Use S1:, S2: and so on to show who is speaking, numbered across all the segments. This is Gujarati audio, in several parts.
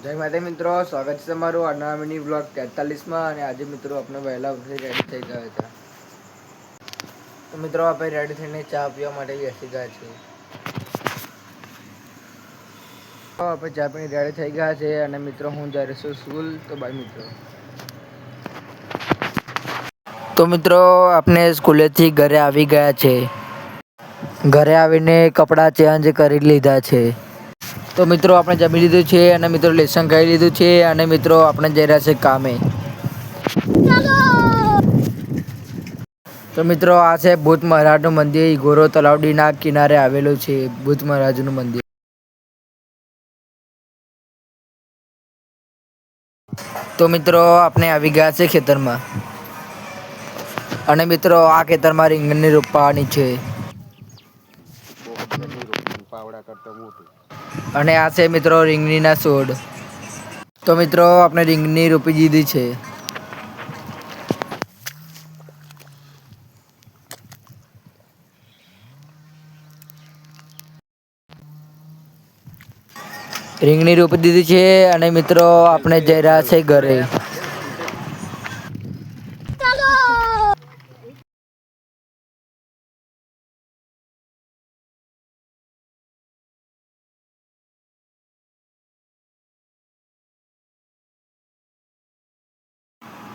S1: જય માતા મિત્રો, સ્વાગત છે તમારું આ મિની બ્લોગ 43 અને આજે મિત્રો આપણે વહેલા ઉઠી રેડી થઈ ગયા હતા. તો મિત્રો આપણે રેડી થઈને ચા પીવા માટે બેસી ગયા છીએ. આપણે ચા પીને રેડી થઈ ગયા છે અને મિત્રો હું જઈ રહ્યો છું સ્કૂલ. તો બાય મિત્રો. તો મિત્રો આપણે સ્કૂલેથી ઘરે આવી ગયા છે. ઘરે આવીને કપડાં ચેન્જ કરી લીધા છે. તો મિત્રો આપણે જમી લીધું છે અને મિત્રો લેસન કરી લીધું છે અને મિત્રો આપણે જઈ રહ્યા છે કામે. તો મિત્રો આ છે ભૂત મહારાજનું મંદિર. ગોરો તલાવડીના કિનારે આવેલું છે ભૂત મહારાજનું મંદિર. તો મિત્રો આપણે આવી ગયા છે ખેતરમાં અને મિત્રો આ ખેતરમાં રીંગણની રોપવાની છે. અને આ છે મિત્રો રીંગણીના છોડ. તો મિત્રો આપણે રીંગણી રોપી દીધી છે. રીંગણી રોપી દીધી છે અને મિત્રો આપણે જઈ રહ્યા છે ઘરે.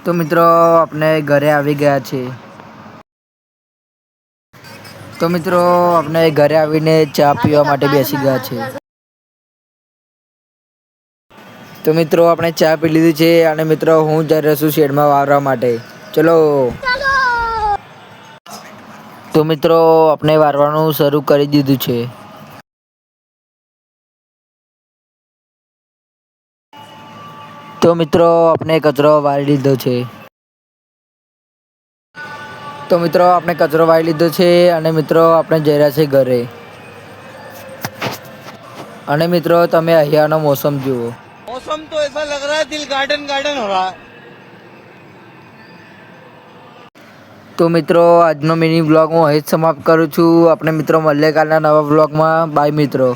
S1: તો મિત્રો આપણે ઘરે આવી ગયા છે. તો મિત્રો આપણે ઘરે આવીને ચા પીવા માટે બેસી ગયા છે. તો મિત્રો આપણે ચા પી લીધી છે અને મિત્રો હું જઈ રહ્યો છું શેડમાં વાવવા માટે. ચલો. તો મિત્રો આપણે વારવાનું શરૂ કરી દીધું છે. તો મિત્રો આપણે કચરો વાળી લીધો છે. તો મિત્રો આપણે કચરો વાળી લીધો છે અને મિત્રો આપણે જઈ રહ્યા છીએ ઘરે. અને મિત્રો તમે અહીંયાનો મોસમ જુઓ.
S2: मौसम तो ऐसा लग रहा है दिल गार्डन गार्डन हो रहा है.
S1: તો મિત્રો આજનો મિની બ્લોગ હું અહીં જ સમાપ્ત કરું છું. આપણે મિત્રો મળીએ કાલના નવા બ્લોગમાં. બાય મિત્રો.